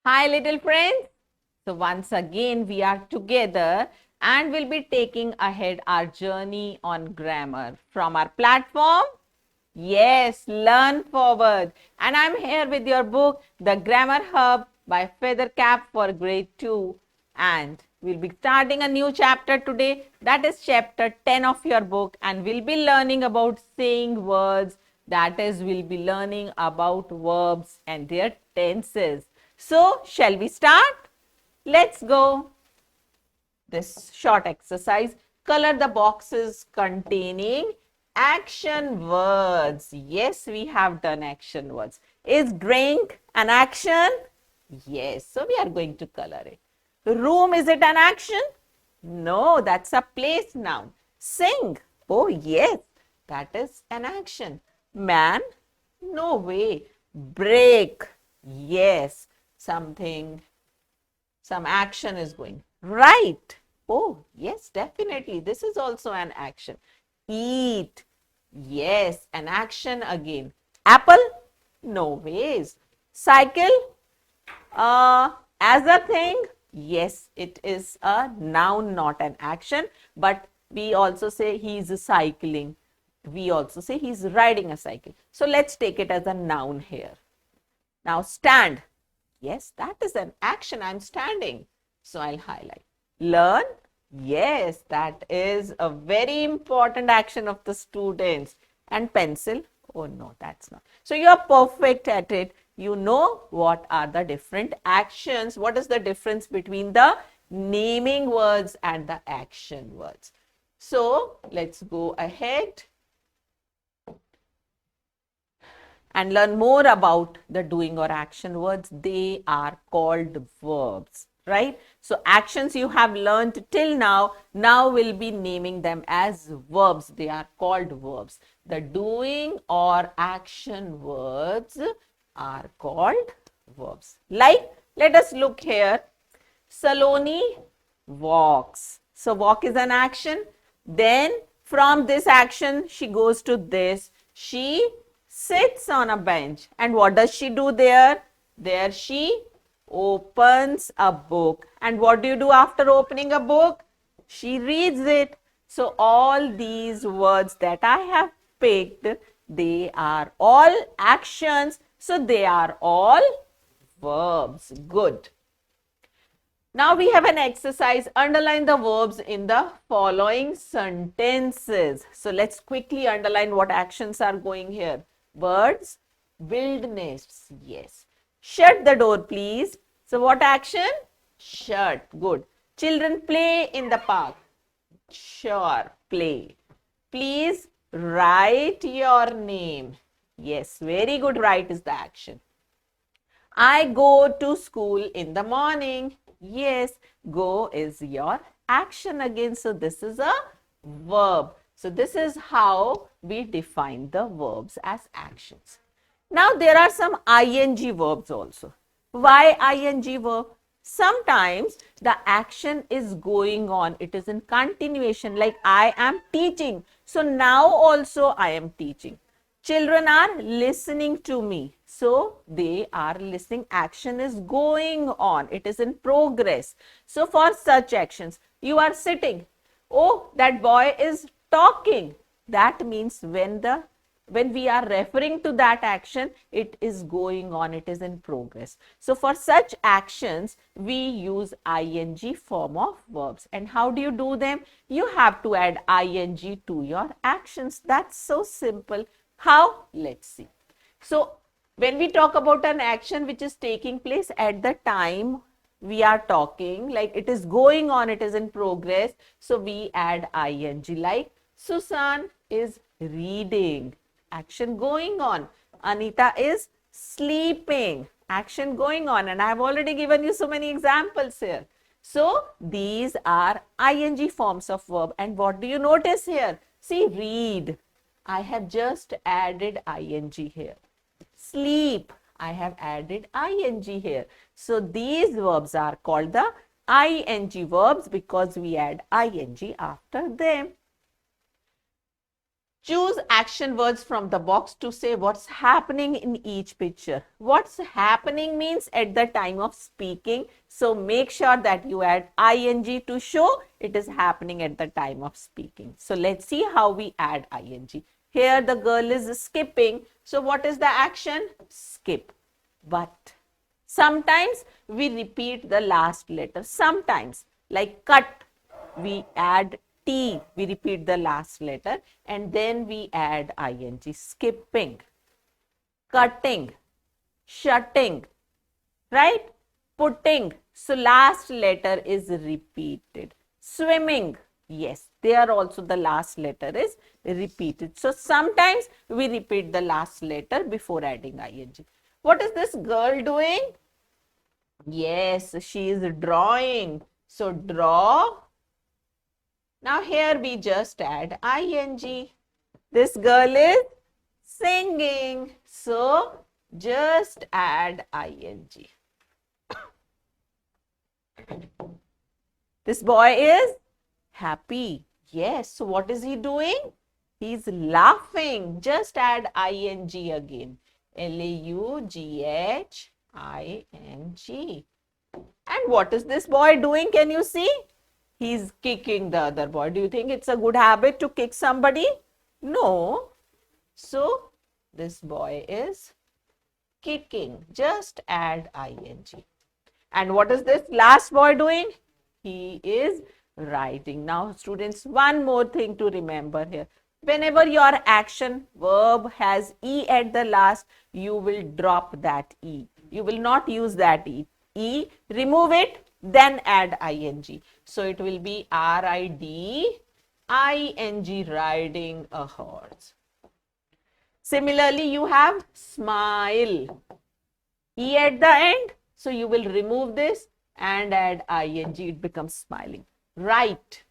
Hi little friends. So once again we are together and we'll be taking ahead our journey on grammar from our platform. Yes, Learn Forward. And I'm here with your book, The Grammar Hub by Feathercap for grade 2. And we'll be starting a new chapter today. That is chapter 10 of your book. And we'll be learning about saying words. That is, we'll be learning about verbs and their tenses. So, shall we start? Let's go. This short exercise, color the boxes containing action words. Yes, we have done action words. Is drink an action? Yes, so we are going to color it. Room, is it an action? No, that's a place noun. Sing, oh yes, that is an action. Man, no way. Break, yes, something, some action is going. Right. Oh, yes, definitely. This is also an action. Eat. Yes, an action again. Apple? No ways. Cycle? As a thing? Yes, it is a noun, not an action. But we also say he's cycling. We also say he's riding a cycle. So let's take it as a noun here. Now stand. Yes, that is an action. I'm standing. So I'll highlight. Learn. Yes, that is a very important action of the students. And pencil. Oh no, that's not. So you're perfect at it. You know what are the different actions. What is the difference between the naming words and the action words? So let's go ahead and learn more about the doing or action words. They are called verbs, right? So actions you have learned till now, now we'll be naming them as verbs. They are called verbs. The doing or action words are called verbs. Like, let us look here. Saloni walks. So walk is an action. Then from this action, she goes to this. She sits on a bench. And what does she do there? There she opens a book. And what do you do after opening a book? She reads it. So all these words that I have picked, they are all actions. So they are all verbs. Good. Now we have an exercise. Underline the verbs in the following sentences. So let's quickly underline what actions are going here. Birds build nests. Yes. Shut the door, please. So what action? Shut. Good. Children play in the park. Sure. Play. Please write your name. Yes. Very good. Write is the action. I go to school in the morning. Yes, go is your action again. So this is a verb. So this is how we define the verbs as actions. Now there are some ing verbs also. Why ing verb? Sometimes the action is going on. It is in continuation, like I am teaching. So now also I am teaching. Children are listening to me. So they are listening. Action is going on. It is in progress. So for such actions, you are sitting. Oh, that boy is talking. That means when we are referring to that action, it is going on, it is in progress. So for such actions, we use ing form of verbs. And how do you do them? You have to add ing to your actions. That's so simple. How? Let's see. So when we talk about an action which is taking place at the time we are talking, like it is going on, it is in progress, so we add ing, like Susan is reading, action going on. Anita is sleeping, action going on. And I have already given you so many examples here. So these are ing forms of verb. And what do you notice here? See, read, I have just added ing here. Sleep, I have added ing here. So these verbs are called the ing verbs because we add ing after them. Choose action words from the box to say what's happening in each picture. What's happening means at the time of speaking. So make sure that you add ing to show it is happening at the time of speaking. So let's see how we add ing. Here the girl is skipping. So what is the action? Skip. But sometimes we repeat the last letter. Sometimes, like cut, we add T, we repeat the last letter and then we add ing. Skipping, cutting, shutting, right? Putting. So last letter is repeated. Swimming. Yes, there also the last letter is repeated. So sometimes we repeat the last letter before adding ing. What is this girl doing? Yes, she is drawing. So draw. Now here we just add ing. This girl is singing. So just add ing. This boy is happy. Yes. So what is he doing? He's laughing. Just add ing again. L-A-U-G-H-I-N-G. And what is this boy doing? Can you see? He's kicking the other boy. Do you think it's a good habit to kick somebody? No. So this boy is kicking. Just add ing. And what is this last boy doing? He is writing. Now students, one more thing to remember here. Whenever your action verb has E at the last, you will drop that E. You will not use that E. Remove it, then add ing. So it will be riding, riding a horse. Similarly, you have smile. E at the end. So you will remove this and add ing. It becomes smiling. Write.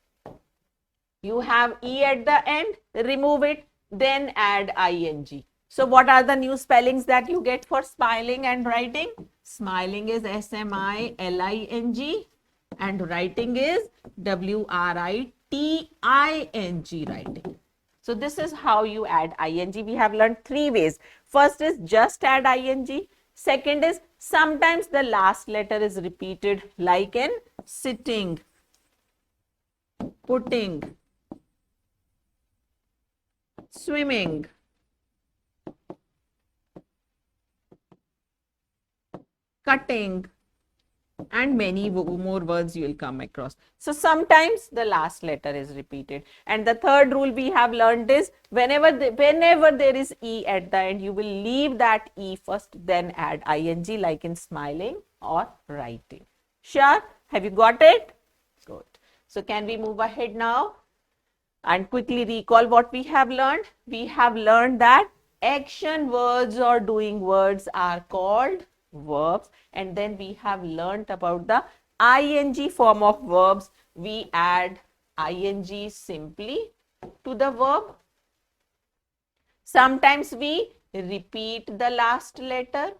You have E at the end. Remove it. Then add ing. So what are the new spellings that you get for smiling and writing? Smiling is S-M-I-L-I-N-G and writing is W-R-I-T-I-N-G writing. So this is how you add ing. We have learned three ways. First is just add ing. Second is sometimes the last letter is repeated like in sitting, putting, swimming, cutting, and many more words you will come across. So sometimes the last letter is repeated. And the third rule we have learned is whenever there is E at the end, you will leave that E first, then add ing like in smiling or writing. Sure? Have you got it? Good. So can we move ahead now and quickly recall what we have learned? We have learned that action words or doing words are called verbs, and then we have learnt about the ing form of verbs. We add ing simply to the verb. Sometimes we repeat the last letter.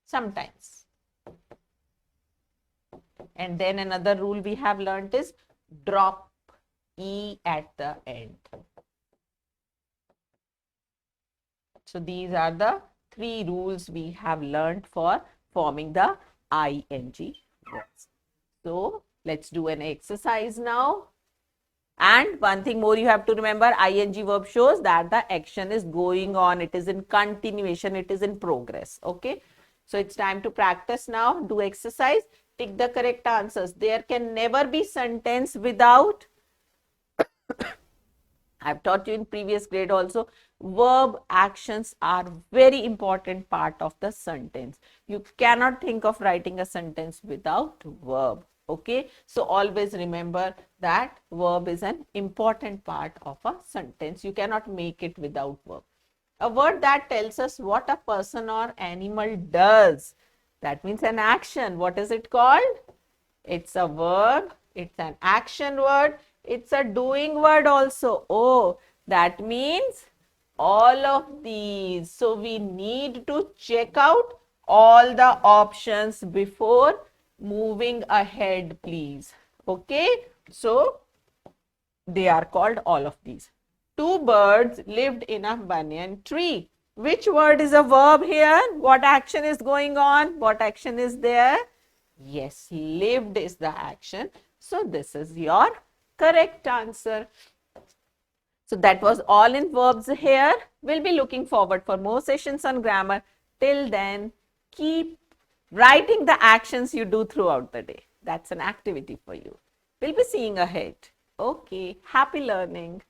Sometimes. And then another rule we have learnt is drop E at the end. So these are the three rules we have learned for forming the ing words. So let's do an exercise now. And one thing more you have to remember, ing verb shows that the action is going on. It is in continuation. It is in progress. Okay. So it's time to practice now. Do exercise. Tick the correct answers. There can never be sentence without I've taught you in previous grade also, verb actions are very important part of the sentence. You cannot think of writing a sentence without verb. Okay, so always remember that verb is an important part of a sentence. You cannot make it without verb. A word that tells us what a person or animal does. That means an action. What is it called? It's a verb. It's an action word. It's a doing word also. Oh, that means all of these. So we need to check out all the options before moving ahead, please. Okay. So They are called all of these. Two birds lived in a banyan tree. Which word is a verb here? What action is going on? What action is there? Yes, lived is the action. So this is your correct answer. So that was all in verbs here. We'll be looking forward for more sessions on grammar. Till then, keep writing the actions you do throughout the day. That's an activity for you. We'll be seeing ahead. Okay, happy learning.